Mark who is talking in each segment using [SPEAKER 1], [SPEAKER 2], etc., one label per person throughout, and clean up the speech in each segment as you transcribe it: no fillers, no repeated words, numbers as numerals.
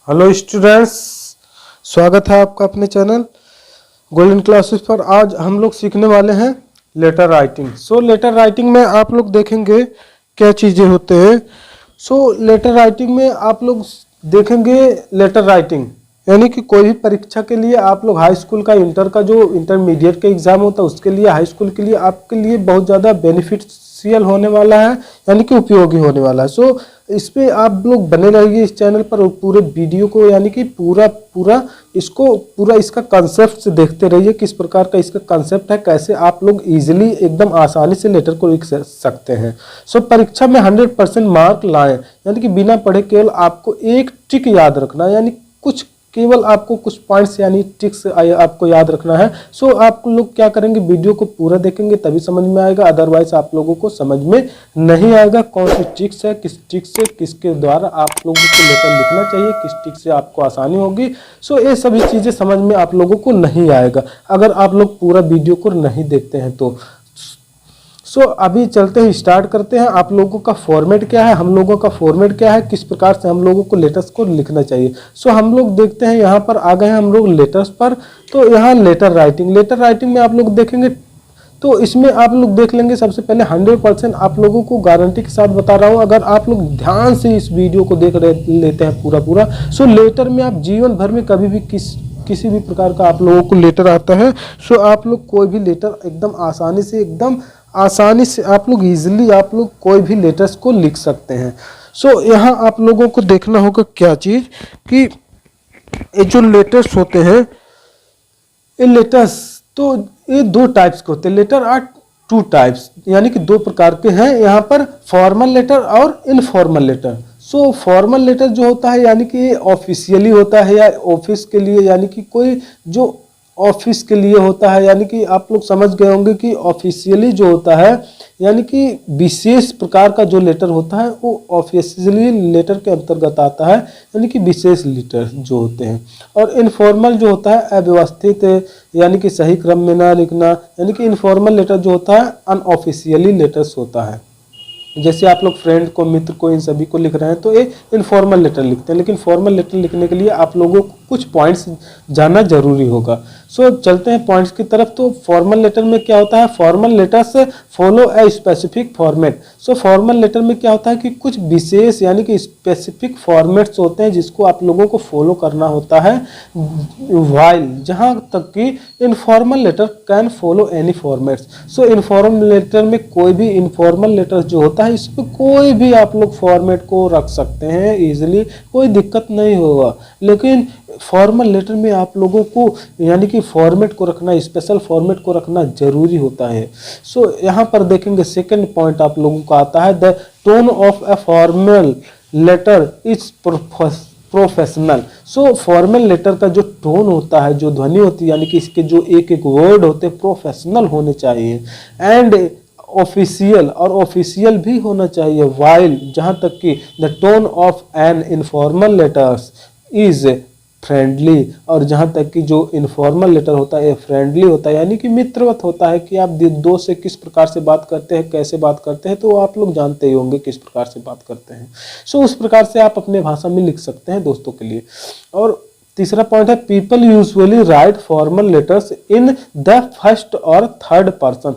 [SPEAKER 1] Hello students, स्वागत है आपका अपने चैनल गोल्डन क्लासेस पर। आज हम लोग सीखने वाले हैं लेटर राइटिंग। लेटर राइटिंग में आप लोग देखेंगे क्या चीज़ें होते हैं। लेटर राइटिंग में आप लोग देखेंगे लेटर राइटिंग यानी कि कोई भी परीक्षा के लिए आप लोग हाई स्कूल का इंटर का जो इंटरमीडिएट का एग्ज़ाम होता है उसके लिए हाई स्कूल के लिए आपके लिए बहुत ज़्यादा बेनिफिशियल होने वाला है, यानी कि उपयोगी होने वाला है। इस पे आप लोग बने रहिए इस चैनल पर और पूरे वीडियो को यानी कि पूरा इसका कंसेप्ट देखते रहिए, किस प्रकार का इसका कंसेप्ट है, कैसे आप लोग इजीली एकदम आसानी से लेटर को लिख सकते हैं। परीक्षा में 100% मार्क लाएं, यानी कि बिना पढ़े केवल आपको एक ट्रिक याद रखना, यानी केवल आपको कुछ पॉइंट्स यानी ट्रिक्स आपको याद रखना है। आप लोग क्या करेंगे, वीडियो को पूरा देखेंगे तभी समझ में आएगा, अदरवाइज आप लोगों को समझ में नहीं आएगा कौन सी ट्रिक्स है, किस ट्रिक से किसके द्वारा आप लोगों को लेकर लिखना चाहिए, किस ट्रिक से आपको आसानी होगी। ये सभी चीज़ें समझ में आप लोगों को नहीं आएगा अगर आप लोग पूरा वीडियो को नहीं देखते हैं तो। अभी चलते हैं, स्टार्ट करते हैं। आप लोगों का फॉर्मेट क्या है, हम लोगों का फॉर्मेट क्या है, किस प्रकार से हम लोगों को लेटर्स को लिखना चाहिए। हम लोग देखते हैं, यहाँ पर आ गए हैं हम लोग लेटर्स पर। तो यहाँ लेटर राइटिंग में आप लोग देखेंगे तो इसमें आप लोग देख लेंगे। सबसे पहले 100% आप लोगों को गारंटी के साथ बता रहा हूँ, अगर आप लोग ध्यान से इस वीडियो को देख लेते हैं पूरा लेटर में आप जीवन भर में कभी भी किसी भी प्रकार का आप लोगों को लेटर आता है, आप लोग कोई भी लेटर एकदम आसानी से आप लोग इजीली आप लोग कोई भी लेटर्स को लिख सकते हैं। यहाँ आप लोगों को देखना होगा क्या चीज़ कि ये जो लेटर्स होते हैं, ये लेटर्स तो ये दो टाइप्स के होते हैं। लेटर आर टू टाइप्स, यानी कि दो प्रकार के हैं यहाँ पर, फॉर्मल लेटर और इनफॉर्मल लेटर। फॉर्मल लेटर जो होता है यानी कि ऑफिशियली होता है या ऑफिस के लिए, यानी कि कोई जो ऑफिस के लिए होता है, यानी कि आप लोग समझ गए होंगे कि ऑफिशियली जो होता है यानी कि विशेष प्रकार का जो लेटर होता है वो ऑफिशियली लेटर के अंतर्गत आता है, यानी कि विशेष लेटर जो होते हैं। और इनफॉर्मल जो होता है अव्यवस्थित, यानी कि सही क्रम में ना लिखना, यानी कि इनफॉर्मल लेटर जो होता है अनऑफिशियली लेटर्स होता है। जैसे आप लोग फ्रेंड को, मित्र को, इन सभी को लिख रहे हैं तो ये इनफॉर्मल लेटर लिखते हैं। लेकिन फॉर्मल लेटर लिखने के लिए आप लोगों को कुछ पॉइंट्स जानना जरूरी होगा। चलते हैं पॉइंट्स की तरफ। तो फॉर्मल लेटर में क्या होता है, formal letters follow a specific format. Formal letter में क्या होता है कि कुछ विशेष यानी कि स्पेसिफिक फॉर्मेट्स होते हैं जिसको आप लोगों को फॉलो करना होता है। वाइल जहाँ तक कि informal letter can follow any formats. Informal letter में कोई भी इनफॉर्मल लेटर जो होता है इसमें कोई भी आप लोग फॉर्मेट को रख सकते हैं इजीली, कोई दिक्कत नहीं होगा। लेकिन फॉर्मल लेटर में आप लोगों को यानी कि फॉर्मेट को रखना, स्पेशल फॉर्मेट को रखना जरूरी होता है। यहाँ पर देखेंगे सेकंड पॉइंट आप लोगों का आता है, the tone of a formal letter is professional. Formal letter का जो टोन होता है, जो ध्वनि होती है, यानी कि इसके जो एक एक वर्ड होते हैं प्रोफेशनल होने चाहिए। एंड ऑफिशियल, और ऑफिशियल भी होना चाहिए। वाइल जहाँ तक कि the tone of an informal letters is friendly, और जहाँ तक कि जो इनफॉर्मल लेटर होता है फ्रेंडली होता है, यानी कि मित्रवत होता है कि आप दोस्त से किस प्रकार से बात करते हैं, कैसे बात करते हैं, तो आप लोग जानते ही होंगे किस प्रकार से बात करते हैं। उस प्रकार से आप अपने भाषा में लिख सकते हैं दोस्तों के लिए। और तीसरा पॉइंट है, people usually right formal letters in the first और थर्ड पर्सन।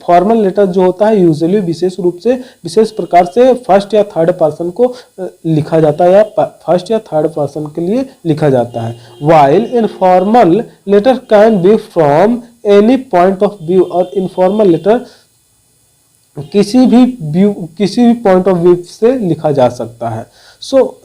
[SPEAKER 1] फॉर्मल लेटर जो होता है यूजुअली विशेष रूप से विशेष प्रकार से फर्स्ट या थर्ड पर्सन को लिखा जाता है, या फर्स्ट या थर्ड पर्सन के लिए लिखा जाता है। While informal letter can be from any point of view, और इनफॉर्मल लेटर किसी भी पॉइंट ऑफ व्यू से लिखा जा सकता है।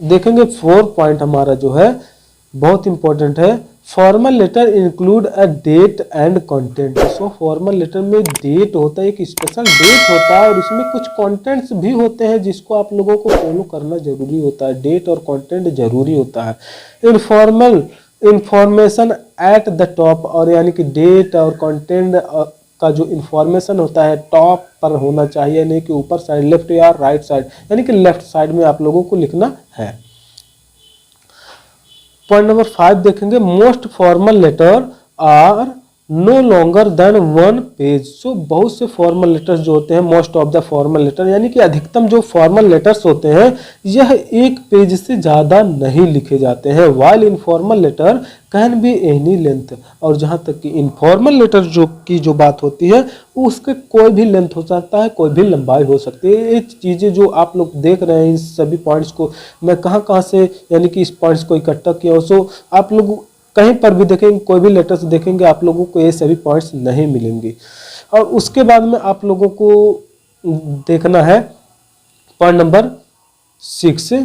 [SPEAKER 1] देखेंगे 4 पॉइंट हमारा जो है बहुत इंपॉर्टेंट है। Formal letter include a date and content. Formal letter में डेट होता है, एक स्पेशल डेट होता है, और उसमें कुछ कंटेंट्स भी होते हैं जिसको आप लोगों को फॉलो करना जरूरी होता है। डेट और कंटेंट जरूरी होता है। Informal information at the top, और यानी कि डेट और कंटेंट का जो इंफॉर्मेशन होता है टॉप पर होना चाहिए, नहीं कि ऊपर साइड, लेफ्ट या राइट साइड, यानी कि लेफ्ट साइड में आप लोगों को लिखना है। पॉइंट नंबर 5 देखेंगे, most formal letter are no longer than one page. So बहुत से फॉर्मल लेटर्स जो होते हैं, most of the formal letter यानी कि अधिकतम जो फॉर्मल लेटर्स होते हैं यह एक पेज से ज़्यादा नहीं लिखे जाते हैं। While informal letter can be any length, और जहाँ तक कि इनफॉर्मल लेटर जो बात होती है उसके कोई भी लेंथ हो सकता है, कोई भी लंबाई हो सकती है। ये चीज़ें जो आप लोग देख रहे हैं, इन सभी पॉइंट्स को मैं कहाँ से यानी कि इस पॉइंट्स को इकट्ठा किया। सो आप लोग कहीं पर भी देखेंगे, कोई भी लेटर्स देखेंगे, आप लोगों को ये सभी पॉइंट्स नहीं मिलेंगे। और उसके बाद में आप लोगों को देखना है पॉइंट नंबर 6।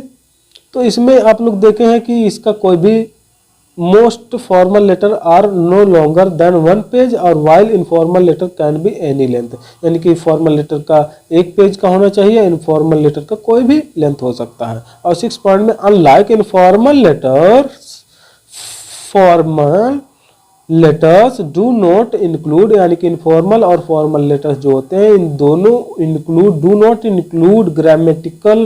[SPEAKER 1] तो इसमें आप लोग देखे हैं कि इसका कोई भी most formal letter are no longer than one page, और while informal letter can be any length, यानी कि फॉर्मल लेटर का एक पेज का होना चाहिए, इनफॉर्मल लेटर का कोई भी लेंथ हो सकता है। और 6 पॉइंट में unlike informal letters, formal letters do not include, यानी कि इनफॉर्मल और फॉर्मल लेटर्स जो होते हैं इन दोनों do not include grammatical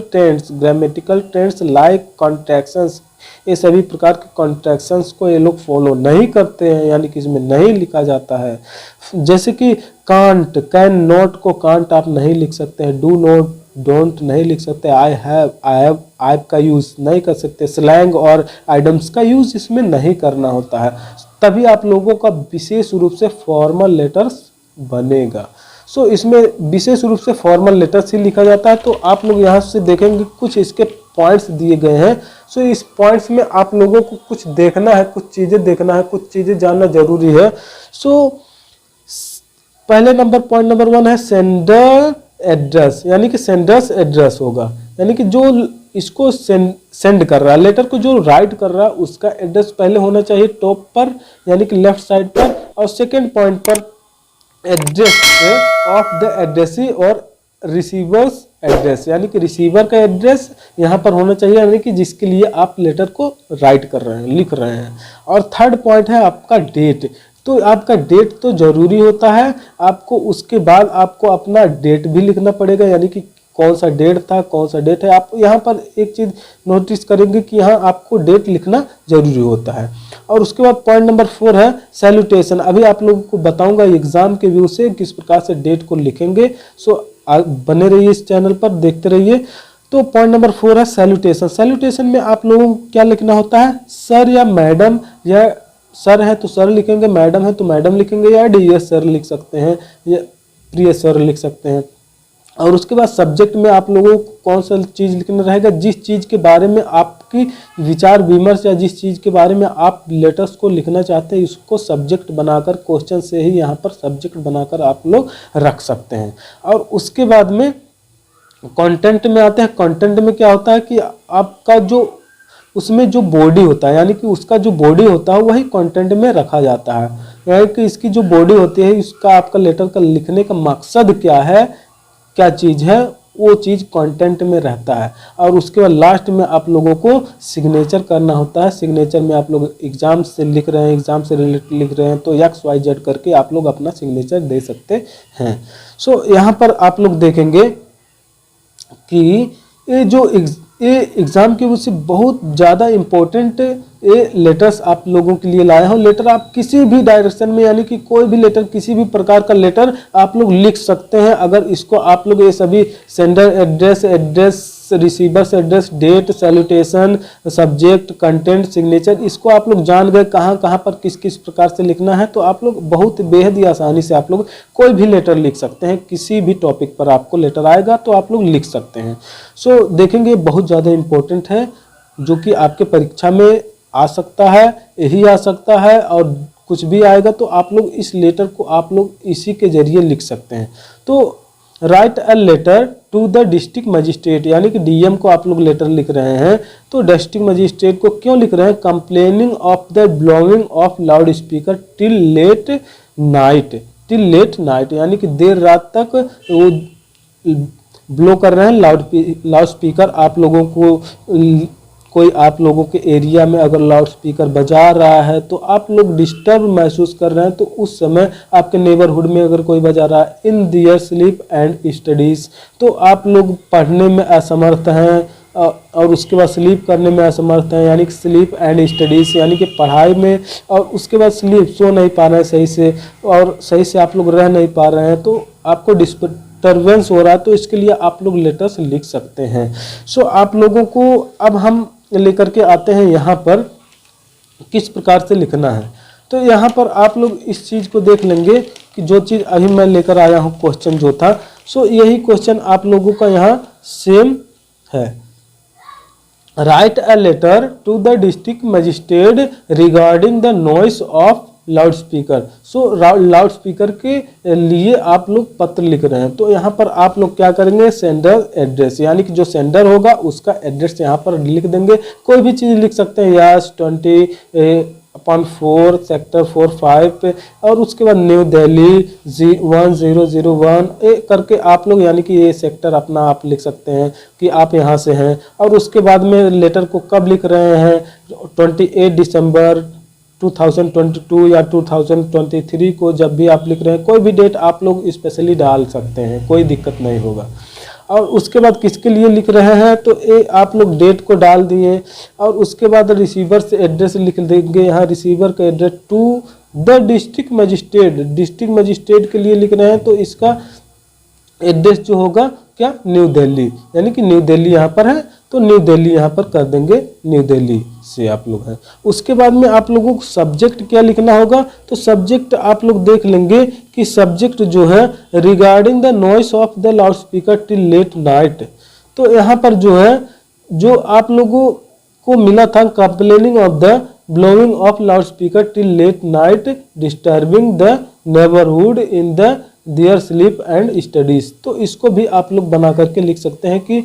[SPEAKER 1] tense like contractions. ये सभी प्रकार के कॉन्ट्रैक्शंस को ये लोग फॉलो नहीं करते हैं, यानी कि इसमें नहीं लिखा जाता है। जैसे कि कांट, कैन नॉट को कांट आप नहीं लिख सकते हैं, डू नॉट डोंट नहीं लिख सकते, आई हैव का यूज़ नहीं कर सकते, स्लैंग और आइडम्स का यूज़ इसमें नहीं करना होता है, तभी आप लोगों का विशेष रूप से फॉर्मल लेटर्स बनेगा। सो इसमें विशेष रूप से फॉर्मल लेटर्स ही लिखा जाता है। तो आप लोग यहाँ से देखेंगे कुछ इसके पॉइंट्स दिए गए हैं। सो इस पॉइंट्स में आप लोगों को कुछ देखना है, कुछ चीज़ें देखना है, कुछ चीज़ें जानना जरूरी है। सो पहले पॉइंट नंबर 1 है सेंडर एड्रेस, यानी कि सेंडर्स एड्रेस होगा, यानी कि जो इसको सेंड कर रहा है, लेटर को जो राइट कर रहा है उसका एड्रेस पहले होना चाहिए टॉप पर, यानी कि लेफ्ट साइड पर। और सेकेंड पॉइंट पर एड्रेस ऑफ द एड्रेसी और रिसीवर्स एड्रेस, यानी कि रिसीवर का एड्रेस यहाँ पर होना चाहिए, यानी कि जिसके लिए आप लेटर को राइट कर रहे हैं, लिख रहे हैं। और थर्ड पॉइंट है आपका डेट। तो आपका डेट तो जरूरी होता है, आपको उसके बाद आपको अपना डेट भी लिखना पड़ेगा, यानी कि कौन सा डेट था, कौन सा डेट है। आप यहाँ पर एक चीज़ नोटिस करेंगे कि यहाँ आपको डेट लिखना जरूरी होता है। और उसके बाद पॉइंट नंबर 4 है सैल्यूटेशन। अभी आप लोगों को बताऊंगा एग्जाम के व्यू से किस प्रकार से डेट को लिखेंगे। सो बने रहिए इस चैनल पर, देखते रहिए। तो पॉइंट नंबर 4 है सैल्यूटेशन। सैल्यूटेशन में आप लोगों को क्या लिखना होता है, सर या मैडम, या सर है तो सर लिखेंगे, मैडम है तो मैडम लिखेंगे, या डियर सर लिख सकते हैं, या प्रिय सर लिख सकते हैं। और उसके बाद सब्जेक्ट में आप लोगों को कौन सा चीज़ लिखना रहेगा, जिस चीज़ के बारे में आपकी विचार विमर्श या जिस चीज़ के बारे में आप लेटर्स को लिखना चाहते हैं इसको सब्जेक्ट बनाकर, क्वेश्चन से ही यहाँ पर सब्जेक्ट बनाकर आप लोग रख सकते हैं। और उसके बाद में कंटेंट में आते हैं। कंटेंट में क्या होता है कि आपका जो उसमें जो बॉडी होता है, यानी कि उसका जो बॉडी होता है वही कंटेंट में रखा जाता है, यानी कि इसकी जो बॉडी होती है इसका आपका लेटर का लिखने का मकसद क्या है, क्या चीज़ है, वो चीज़ कंटेंट में रहता है। और उसके बाद लास्ट में आप लोगों को सिग्नेचर करना होता है। सिग्नेचर में आप लोग एग्जाम से लिख रहे हैं, एग्जाम से रिलेटेड लिख रहे हैं तो XYZ करके आप लोग अपना सिग्नेचर दे सकते हैं। सो यहाँ पर आप लोग देखेंगे कि ये जो एग्ज़ाम की वजह से बहुत ज़्यादा इम्पोर्टेंट ये लेटर्स आप लोगों के लिए लाया हूँ। लेटर आप किसी भी डायरेक्शन में, यानी कि कोई भी लेटर, किसी भी प्रकार का लेटर आप लोग लिख सकते हैं अगर इसको आप लोग ये सभी sender address, receiver's address, date, salutation, subject, content, signature, इसको आप लोग जान गए कहाँ कहाँ पर किस किस प्रकार से लिखना है, तो आप लोग बहुत बेहद ही आसानी से आप लोग कोई भी लेटर लिख सकते हैं। किसी भी टॉपिक पर आपको लेटर आएगा तो आप लोग लिख सकते हैं। सो देखेंगे बहुत ज़्यादा इम्पोर्टेंट है, जो कि आपके परीक्षा में आ सकता है, यही आ सकता है और कुछ भी आएगा तो आप लोग इस लेटर को आप लोग इसी के जरिए लिख सकते हैं। तो write a letter to the district magistrate, यानी कि DM को आप लोग लेटर लिख रहे हैं तो डिस्ट्रिक्ट मजिस्ट्रेट को क्यों लिख रहे हैं, complaining of the blowing of loud speaker till late night, यानी कि देर रात तक वो ब्लो कर रहे हैं लाउड स्पीकर। आप लोगों को कोई आप लोगों के एरिया में अगर लाउड स्पीकर बजा रहा है तो आप लोग डिस्टर्ब महसूस कर रहे हैं, तो उस समय आपके नेबरहुड में अगर कोई बजा रहा है इन दियर स्लीप एंड स्टडीज़, तो आप लोग पढ़ने में असमर्थ हैं और उसके बाद स्लीप करने में असमर्थ हैं, यानी कि स्लीप एंड स्टडीज़, यानी कि पढ़ाई में, और उसके बाद स्लीप, सो नहीं पा रहे हैं सही से, और सही से आप लोग रह नहीं पा रहे हैं, तो आपको डिस्टर्बेंस हो रहा है, तो इसके लिए आप लोग लेटर्स लिख सकते हैं। सो आप लोगों को अब हम लेकर के आते हैं यहाँ पर किस प्रकार से लिखना है। तो यहाँ पर आप लोग इस चीज़ को देख लेंगे कि जो चीज़ अभी मैं लेकर आया हूँ क्वेश्चन जो था, सो यही क्वेश्चन आप लोगों का यहाँ सेम है। Write a letter to the district magistrate regarding the noise of loud speaker. So loud speaker के लिए आप लोग पत्र लिख रहे हैं, तो यहाँ पर आप लोग क्या करेंगे, सेंडर एड्रेस, यानी कि जो सेंडर होगा उसका एड्रेस यहाँ पर लिख देंगे। कोई भी चीज़ लिख सकते हैं, यस 20/4 सेक्टर 45 पे, और उसके बाद न्यू दिल्ली 1001 करके आप लोग, यानी कि ये सेक्टर अपना आप लिख सकते हैं कि आप यहाँ से हैं। और उसके बाद में लेटर को कब लिख रहे हैं, 28 दिसंबर 2022 या 2023 को, जब भी आप लिख रहे हैं कोई भी डेट आप लोग स्पेशली डाल सकते हैं, कोई दिक्कत नहीं होगा। और उसके बाद किसके लिए लिख रहे हैं, तो ये आप लोग डेट को डाल दिए, और उसके बाद रिसीवर से एड्रेस लिख देंगे, यहाँ रिसीवर का address to the district magistrate के लिए लिख रहे हैं, तो इसका एड्रेस जो होगा क्या, न्यू दिल्ली, यानी कि न्यू दिल्ली यहाँ पर है, तो न्यू दिल्ली यहाँ पर कर देंगे, न्यू दिल्ली से आप लोग हैं। उसके बाद में आप लोगों को सब्जेक्ट क्या लिखना होगा, तो सब्जेक्ट आप लोग देख लेंगे कि सब्जेक्ट जो है regarding the noise of the loud speaker till late night. तो यहाँ पर जो है, जो आप लोगों को मिला था, complaining of the blowing of loud speaker till late night disturbing the neighbourhood in the their sleep and studies. तो इसको भी आप लोग बना करके लिख सकते हैं कि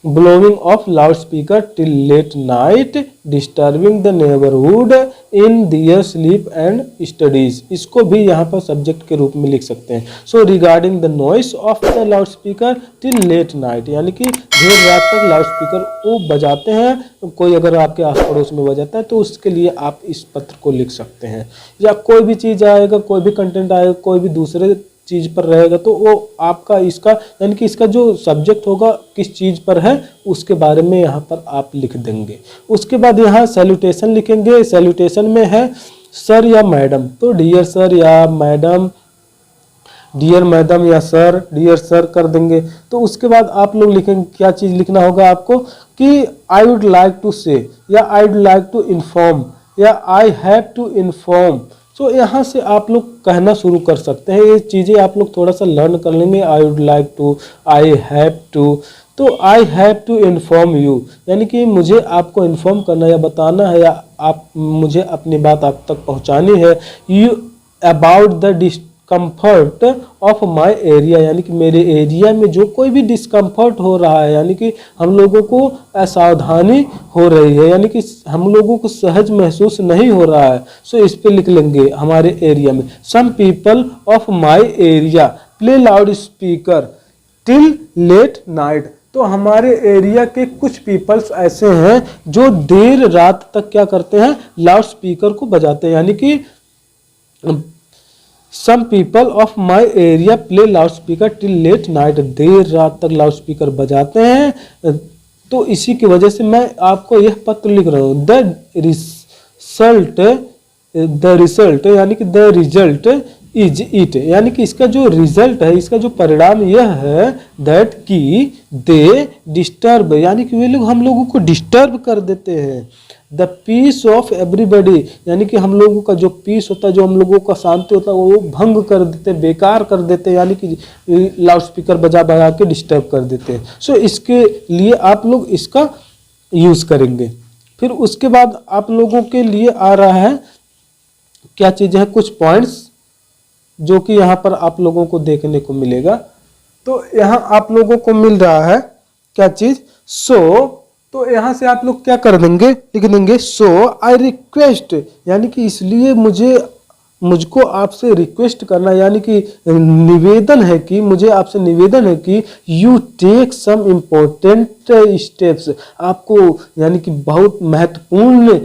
[SPEAKER 1] blowing of loud speaker till late night disturbing the neighbourhood in their sleep and studies, इसको भी यहाँ पर सब्जेक्ट के रूप में लिख सकते हैं। So regarding the noise of the loud speaker till late night, यानी कि देर रात तक लाउड स्पीकर वो बजाते हैं, कोई अगर आपके आस पड़ोस में बजाता है तो उसके लिए आप इस पत्र को लिख सकते हैं। या कोई भी चीज़ आएगा, कोई भी कंटेंट आएगा, कोई भी दूसरे चीज़ पर रहेगा, तो वो आपका इसका, यानी कि इसका जो सब्जेक्ट होगा किस चीज़ पर है उसके बारे में यहाँ पर आप लिख देंगे। उसके बाद यहाँ सैल्यूटेशन लिखेंगे, सैल्यूटेशन में है सर या मैडम, तो डियर सर या मैडम, डियर मैडम या सर, डियर सर कर देंगे। तो उसके बाद आप लोग लिखेंगे, क्या चीज़ लिखना होगा आपको कि आई वुड लाइक टू से, या I would like to inform, या I have to inform. So यहाँ से आप लोग कहना शुरू कर सकते हैं, ये चीज़ें आप लोग थोड़ा सा लर्न कर लेंगे। I would like to, I have to, तो I have to inform you, यानी कि मुझे आपको इन्फॉर्म करना या बताना है, या आप मुझे अपनी बात आप तक पहुँचानी है, you about the discomfort of my area, यानी कि मेरे एरिया में जो कोई भी डिस्कम्फर्ट हो रहा है, यानी कि हम लोगों को असावधानी हो रही है, यानी कि हम लोगों को सहज महसूस नहीं हो रहा है। सो इस पे लिख लेंगे हमारे एरिया में, some people of my area play loud speaker till late night. तो हमारे एरिया के कुछ पीपल्स ऐसे हैं जो देर रात तक क्या करते हैं, लाउड स्पीकर को बजाते हैं, यानी कि some people of my area play loud speaker till late night, देर रात तक लाउड स्पीकर बजाते हैं। तो इसी की वजह से मैं आपको यह पत्र लिख रहा हूँ। द रिजल्ट यानी कि द रिजल्ट इज इट, यानी कि इसका जो रिजल्ट है, इसका जो परिणाम यह है दैट कि दे डिस्टर्ब, यानी कि वे लोग हम लोगों को डिस्टर्ब कर देते हैं। द पीस ऑफ एवरीबडी, यानी कि हम लोगों का जो पीस होता है, जो हम लोगों का शांति होता है, वो भंग कर देते, बेकार कर देते, यानी कि लाउड स्पीकर बजा बजा के डिस्टर्ब कर देते हैं। सो इसके लिए आप लोग इसका यूज़ करेंगे। फिर उसके बाद आप लोगों के लिए आ रहा है क्या चीज़ें हैं, कुछ पॉइंट्स जो कि यहाँ पर आप लोगों को देखने को मिलेगा। तो यहाँ आप लोगों को मिल रहा है क्या चीज़, सो तो यहाँ से आप लोग क्या कर देंगे, लिख देंगे सो आई रिक्वेस्ट, यानी कि इसलिए मुझको आपसे रिक्वेस्ट करना, यानी कि निवेदन है कि मुझे आपसे निवेदन है कि you take some important steps, आपको यानी कि बहुत महत्वपूर्ण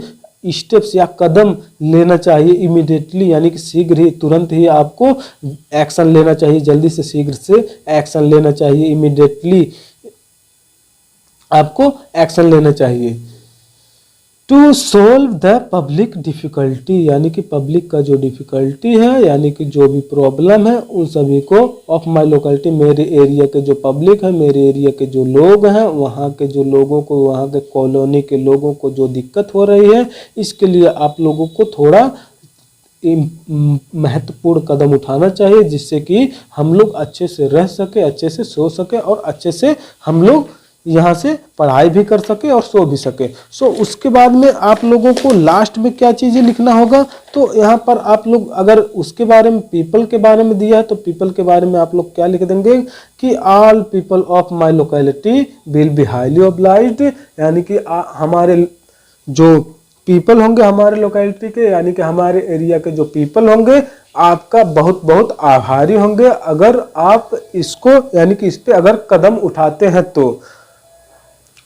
[SPEAKER 1] स्टेप्स या कदम लेना चाहिए इमीडिएटली, यानी कि शीघ्र ही, तुरंत ही आपको एक्शन लेना चाहिए, जल्दी से शीघ्र से एक्शन लेना चाहिए इमीडिएटली। आपको एक्शन लेना चाहिए। To solve the public difficulty, यानी कि पब्लिक का जो डिफिकल्टी है, यानी कि जो भी प्रॉब्लम है उन सभी को, ऑफ माई लोकेलिटी, मेरे एरिया के जो पब्लिक है, मेरे एरिया के जो लोग हैं, वहाँ के जो लोगों को, वहाँ के कॉलोनी के लोगों को जो दिक्कत हो रही है, इसके लिए आप लोगों को थोड़ा महत्वपूर्ण कदम उठाना चाहिए, जिससे कि हम लोग अच्छे से रह सके, अच्छे से सो सके और अच्छे से हम लोग यहाँ से पढ़ाई भी कर सके और सो भी सके। सो उसके बाद में आप लोगों को लास्ट में क्या चीज़ें लिखना होगा, तो यहाँ पर आप लोग अगर उसके बारे में, पीपल के बारे में दिया है तो पीपल के बारे में आप लोग क्या लिख देंगे कि all people of my locality will be highly obliged, यानी कि हमारे जो पीपल होंगे हमारे लोकेलिटी के, यानी कि हमारे एरिया के जो पीपल होंगे, आपका बहुत बहुत आभारी होंगे अगर आप इसको, यानी कि इस पे अगर कदम उठाते हैं तो।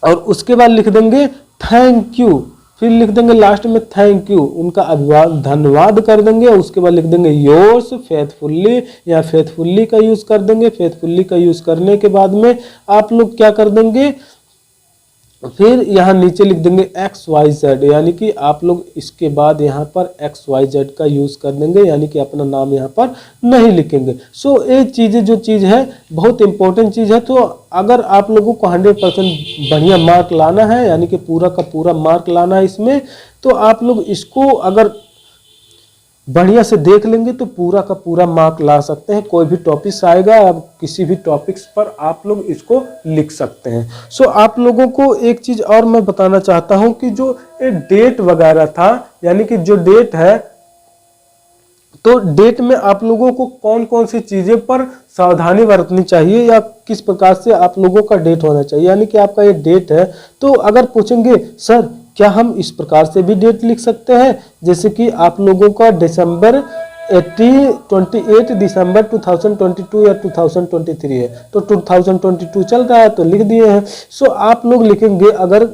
[SPEAKER 1] और उसके बाद लिख देंगे थैंक यू, फिर लिख देंगे लास्ट में थैंक यू, उनका धन्यवाद कर देंगे। उसके बाद लिख देंगे योर्स फेथफुल्ली, या फेथफुल्ली का यूज कर देंगे। फेथफुल्ली का यूज करने के बाद में आप लोग क्या कर देंगे, फिर यहाँ नीचे लिख देंगे XYZ, यानी कि आप लोग इसके बाद यहाँ पर XYZ का यूज कर देंगे, यानी कि अपना नाम यहाँ पर नहीं लिखेंगे। सो ये चीज़ें, जो चीज़ है बहुत इंपॉर्टेंट चीज़ है। तो अगर आप लोगों को 100% बढ़िया मार्क लाना है, यानी कि पूरा का पूरा मार्क लाना है इसमें, तो आप लोग इसको अगर बढ़िया से देख लेंगे तो पूरा का पूरा मार्क ला सकते हैं। कोई भी टॉपिक्स आएगा, अब किसी भी टॉपिक्स पर आप लोग इसको लिख सकते हैं। सो आप लोगों को एक चीज और मैं बताना चाहता हूं कि जो ये डेट वगैरह था, यानी कि जो डेट है, तो डेट में आप लोगों को कौन कौन सी चीजें पर सावधानी बरतनी चाहिए, या किस प्रकार से आप लोगों का डेट होना चाहिए। यानी कि आपका ये डेट है, तो अगर पूछेंगे सर क्या हम इस प्रकार से भी डेट लिख सकते हैं, जैसे कि आप लोगों का दिसंबर 28 दिसंबर 2022 या 2023 है, तो 2022 चल रहा है तो लिख दिए हैं। सो आप लोग लिखेंगे, अगर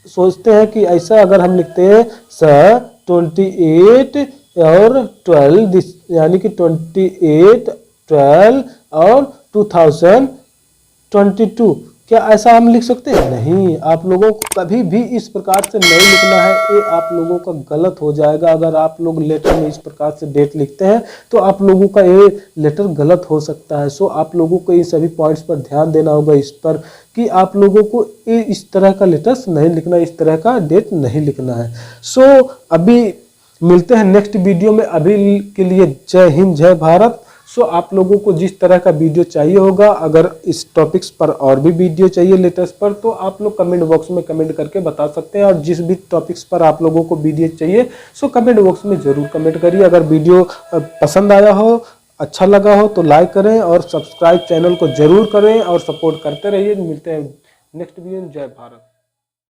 [SPEAKER 1] सोचते हैं कि ऐसा अगर हम लिखते हैं सर 28 और 12, यानी कि 28 12 और 2022, क्या ऐसा हम लिख सकते हैं? नहीं, आप लोगों को कभी भी इस प्रकार से नहीं लिखना है, ये आप लोगों का गलत हो जाएगा। अगर आप लोग लेटर में इस प्रकार से डेट लिखते हैं तो आप लोगों का ये लेटर गलत हो सकता है। सो आप लोगों को इन सभी पॉइंट्स पर ध्यान देना होगा, इस पर कि आप लोगों को इस तरह का लेटर्स नहीं लिखना, इस तरह का डेट नहीं लिखना है। सो अभी मिलते हैं नेक्स्ट वीडियो में, अभी के लिए जय हिंद जय भारत। सो आप लोगों को जिस तरह का वीडियो चाहिए होगा, अगर इस टॉपिक्स पर और भी वीडियो चाहिए लेटेस्ट पर, तो आप लोग कमेंट बॉक्स में कमेंट करके बता सकते हैं। और जिस भी टॉपिक्स पर आप लोगों को वीडियो चाहिए, सो कमेंट बॉक्स में जरूर कमेंट करिए। अगर वीडियो पसंद आया हो, अच्छा लगा हो तो लाइक करें और सब्सक्राइब चैनल को जरूर करें और सपोर्ट करते रहिए। मिलते हैं नेक्स्ट वीडियो में। जय भारत।